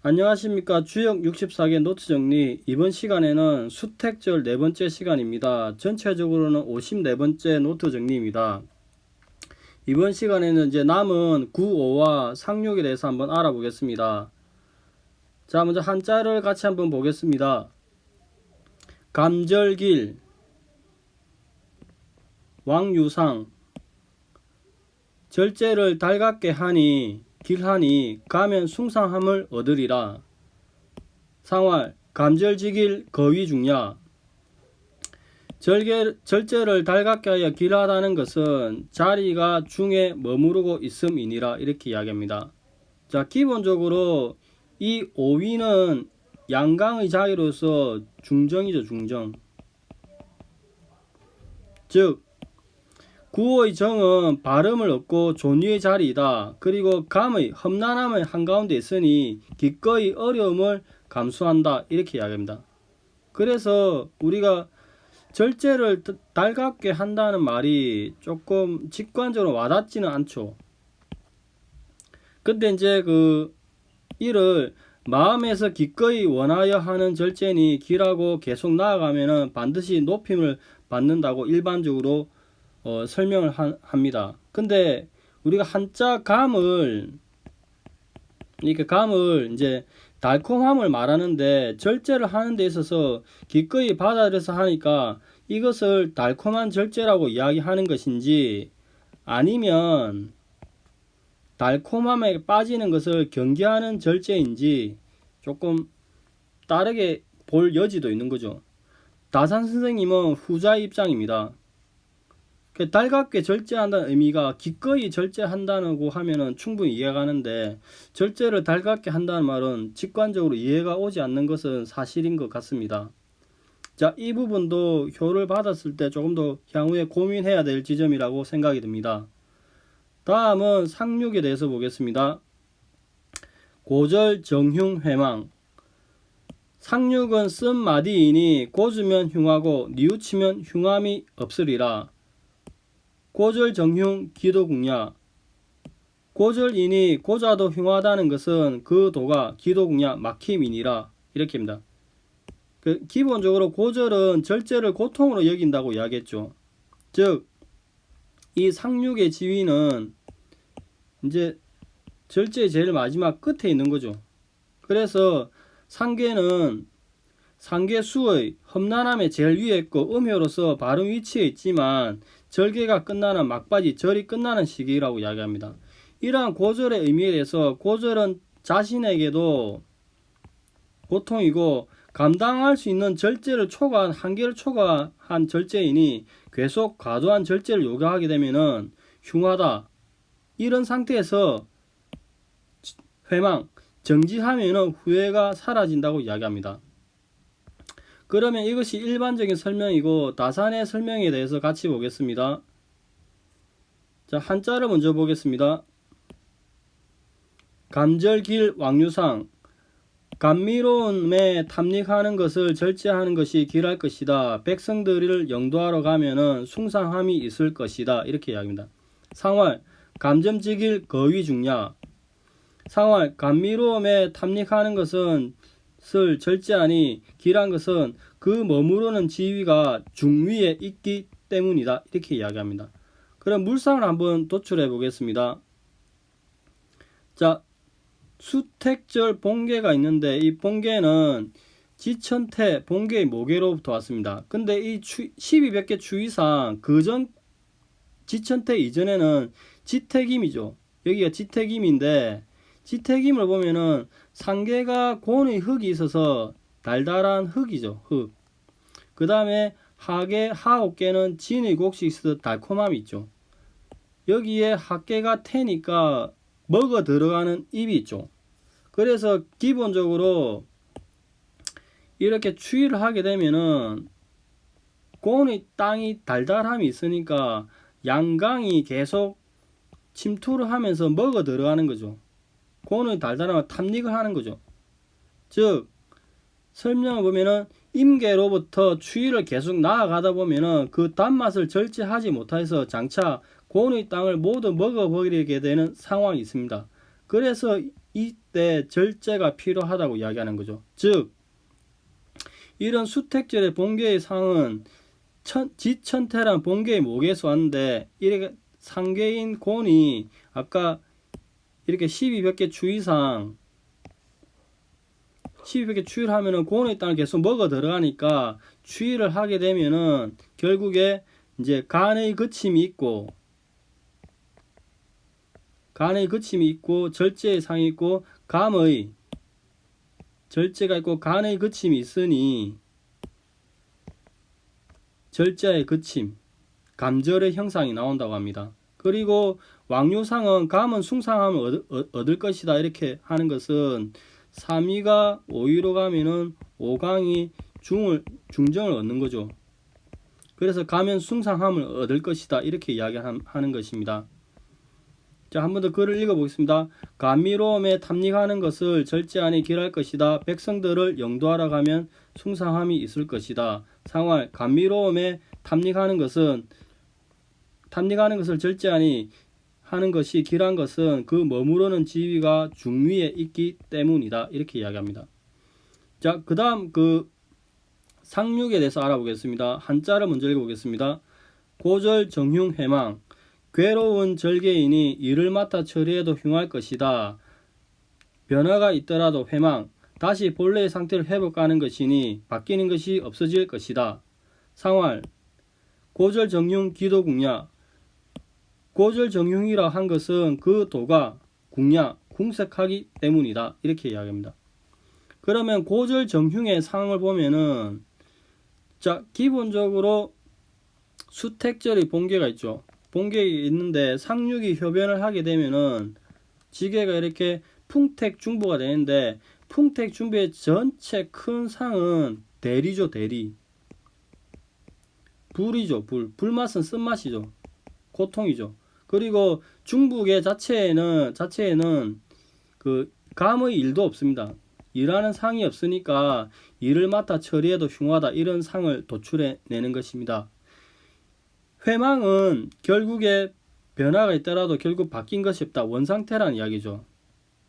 안녕하십니까. 주역 64개 노트 정리. 이번 시간에는 수택절 네 번째 시간입니다. 전체적으로는 54번째 노트 정리입니다. 이번 시간에는 이제 남은 9, 5와 상륙에 대해서 한번 알아보겠습니다. 자, 먼저 한자를 같이 한번 보겠습니다. 감절길, 왕유상, 절제를 달갑게 하니 길하니 가면 숭상함을 얻으리라. 상활, 감절지길 거위중야. 절제를 달갑게 하여 길하다는 것은 자리가 중에 머무르고 있음이니라. 이렇게 이야기합니다. 자, 기본적으로 이 오위는 양강의 자리로서 중정이죠. 중정. 즉 구어의 정은 발음을 얻고 존위의 자리이다. 그리고 감의 험난함의 한가운데 있으니 기꺼이 어려움을 감수한다. 이렇게 이야기합니다. 그래서 우리가 절제를 달갑게 한다는 말이 조금 직관적으로 와닿지는 않죠. 근데 이제 이를 마음에서 기꺼이 원하여 하는 절제니 기라고 계속 나아가면은 반드시 높임을 받는다고 일반적으로 설명을 합니다. 근데 우리가 한자 감을 이제 달콤함을 말하는데 절제를 하는 데 있어서 기꺼이 받아들여서 하니까 이것을 달콤한 절제라고 이야기하는 것인지 아니면 달콤함에 빠지는 것을 경계하는 절제인지 조금 다르게 볼 여지도 있는 거죠. 다산 선생님은 후자 입장입니다. 달갑게 절제한다는 의미가 기꺼이 절제한다고 하면은 충분히 이해가 가는데 절제를 달갑게 한다는 말은 직관적으로 이해가 오지 않는 것은 사실인 것 같습니다. 자, 이 부분도 효를 받았을 때 조금 더 향후에 고민해야 될 지점이라고 생각이 듭니다. 다음은 상륙에 대해서 보겠습니다. 고절 정흉 회망. 상륙은 쓴 마디이니 고주면 흉하고 뉘우치면 흉함이 없으리라. 고절 정흉 기도궁야. 고절이니 고자도 흉하다는 것은 그 도가 기도궁야 막힘이니라. 이렇게입니다. 기본적으로 고절은 절제를 고통으로 여긴다고 이야기했죠. 즉 이 상륙의 지위는 이제 절제의 제일 마지막 끝에 있는 거죠. 그래서 상계는 상계수의 험난함의 제일 위에 있고 음효로서 발음 위치에 있지만 절개가 끝나는 막바지 절이 끝나는 시기라고 이야기합니다. 이러한 고절의 의미에 대해서 고절은 자신에게도 고통이고 감당할 수 있는 절제를 초과한 한계를 초과한 절제이니 계속 과도한 절제를 요구하게 되면은 흉하다. 이런 상태에서 회망, 정지하면은 후회가 사라진다고 이야기합니다. 그러면 이것이 일반적인 설명이고 다산의 설명에 대해서 같이 보겠습니다. 자, 한자를 먼저 보겠습니다. 감절길 왕유상. 감미로움에 탐닉하는 것을 절제하는 것이 길할 것이다. 백성들을 영도하러 가면은 숭상함이 있을 것이다. 이렇게 이야기합니다. 상활, 감점지길 거위중야. 상활, 감미로움에 탐닉하는 것은 절제하니 길한 것은 그 머무르는 지위가 중위에 있기 때문이다. 이렇게 이야기합니다. 그럼 물상을 한번 도출해 보겠습니다. 자, 수택절 본계가 있는데 이 본계는 지천태 본계의 모계로부터 왔습니다. 근데 이 1200개 추위상 그전 지천태 이전에는 지택임이죠. 여기가 지택임인데 지택임을 보면은 상계가 곤의 흙이 있어서 달달한 흙이죠. 흙. 그 다음에 하계 하옥계는 진의 곡식이 있어서 달콤함이 있죠. 여기에 학계가 태니까 먹어 들어가는 입이 있죠. 그래서 기본적으로 이렇게 추위를 하게 되면은 곤의 땅이 달달함이 있으니까 양강이 계속 침투를 하면서 먹어 들어가는 거죠. 곤의 달달함을 탐닉을 하는 거죠. 즉 설명을 보면은 임계로부터 추위를 계속 나아가다 보면은 그 단맛을 절제하지 못해서 장차 곤의 땅을 모두 먹어버리게 되는 상황이 있습니다. 그래서 이때 절제가 필요하다고 이야기하는 거죠. 즉 이런 수택절의 본계의 상은 지천태란 본계의 목에서 왔는데 이렇게 상계인 곤이 아까 이렇게 12벽계 추위상 12벽계 추위를 하면은 곤의 땅을 계속 먹어 들어가니까 추위를 하게 되면은 결국에 이제 간의 거침이 있고 절제의 상이 있고 감의 절제가 있고 간의 거침이 있으니 절제의 거침, 감절의 형상이 나온다고 합니다. 그리고 왕유상은 감은 숭상함을 얻을 것이다 이렇게 하는 것은 3위가 5위로 가면은 5강이 중정을 얻는 거죠. 그래서 가면 숭상함을 얻을 것이다 이렇게 이야기하는 것입니다. 자, 한 번 더 글을 읽어보겠습니다. 감미로움에 탐닉하는 것을 절제하니 길할 것이다. 백성들을 영도하러 가면 숭상함이 있을 것이다. 상활, 감미로움에 탐닉하는 것을 절제하니 하는 것이 길한 것은 그 머무르는 지위가 중위에 있기 때문이다. 이렇게 이야기합니다. 자, 그 다음 그 상륙에 대해서 알아보겠습니다. 한자를 먼저 읽어보겠습니다. 고절 정흉 회망 괴로운 절개인이 일을 맡아 처리해도 흉할 것이다. 변화가 있더라도 회망 다시 본래의 상태를 회복하는 것이니 바뀌는 것이 없어질 것이다. 상활 고절 정흉 기도 궁야 고절 정흉이라 한 것은 그 도가 궁야 궁색하기 때문이다. 이렇게 이야기합니다. 그러면 고절 정흉의 상을 보면은 자 기본적으로 수택절의 본계가 있죠. 본계가 있는데 상륙이 효변을 하게 되면은 지계가 이렇게 풍택중부가 되는데 풍택중부의 전체 큰 상은 대리죠. 대리 불이죠. 불맛은 쓴맛이죠. 고통이죠. 그리고 중북의 자체에는 그 감의 일도 없습니다. 일하는 상이 없으니까 일을 맡아 처리해도 흉하다 이런 상을 도출해내는 것입니다. 회망은 결국에 변화가 있더라도 결국 바뀐 것이 없다. 원상태라는 이야기죠.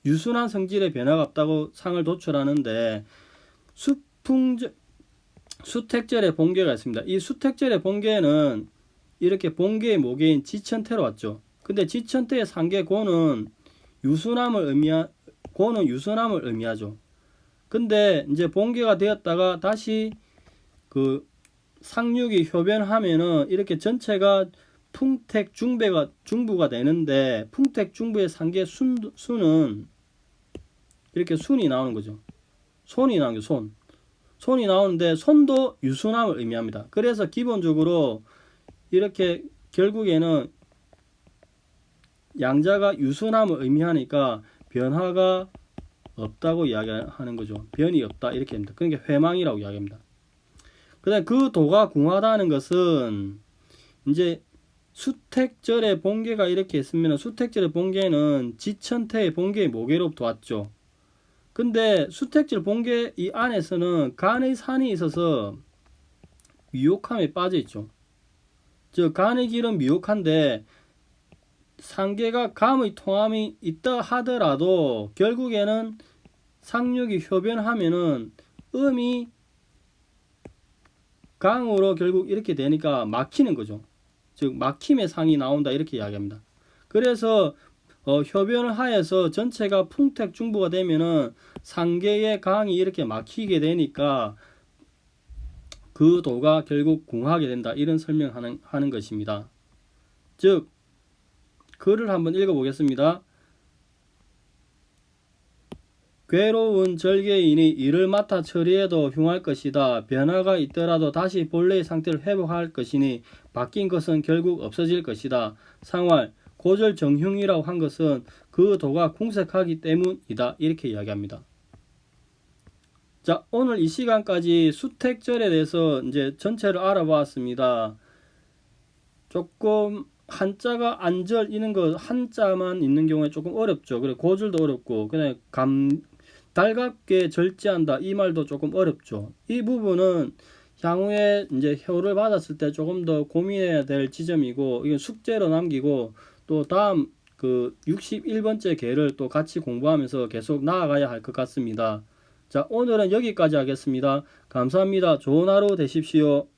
유순한 성질의 변화가 없다고 상을 도출하는데 수택절의 본계가 있습니다. 이 수택절의 본계는 이렇게 본계의 모계인 지천태로 왔죠. 근데 지천태의 상계 고는 유순함을 의미하죠. 근데 이제 본계가 되었다가 다시 그 상륙이 효변하면은 이렇게 전체가 풍택중부가 되는데 풍택중부의 상계 순은 이렇게 순이 나오는 거죠. 손이 나오는 게 손이 나오는데 손도 유순함을 의미합니다. 그래서 기본적으로 이렇게 결국에는 양자가 유순함을 의미하니까 변화가 없다고 이야기하는 거죠. 변이 없다 이렇게 합니다. 그러니까 회망이라고 이야기합니다. 그다음 그 도가 궁하다는 것은 이제 수택절의 본계가 이렇게 있으면 수택절의 본계는 지천태의 본계의 모계로부터 왔죠. 근데 수택절 본계 이 안에서는 간의 산이 있어서 미혹함에 빠져 있죠. 즉 간의 길은 미혹한데 상계가 감의 통함이 있다 하더라도 결국에는 상륙이 효변하면은 음이 강으로 결국 이렇게 되니까 막히는 거죠. 즉 막힘의 상이 나온다 이렇게 이야기합니다. 그래서 효변을 하여서 전체가 풍택중부가 되면은 상계의 강이 이렇게 막히게 되니까 그 도가 결국 궁하게 된다 이런 설명하는 것입니다. 즉 글을 한번 읽어보겠습니다. 괴로운 절개인이 일을 맡아 처리해도 흉할 것이다. 변화가 있더라도 다시 본래의 상태를 회복할 것이니 바뀐 것은 결국 없어질 것이다. 상활 고절 정흉이라고 한 것은 그 도가 궁색하기 때문이다. 이렇게 이야기합니다. 자, 오늘 이 시간까지 수택절에 대해서 이제 전체를 알아보았습니다. 조금 한자가 안절 이런 거 한자만 있는 경우에 조금 어렵죠. 그래 고절도 어렵고 그냥 달갑게 절제한다 이 말도 조금 어렵죠. 이 부분은 향후에 이제 효를 받았을 때 조금 더 고민해야 될 지점이고 이건 숙제로 남기고 또 다음 그 61번째 개를 또 같이 공부하면서 계속 나아가야 할 것 같습니다. 자, 오늘은 여기까지 하겠습니다. 감사합니다. 좋은 하루 되십시오.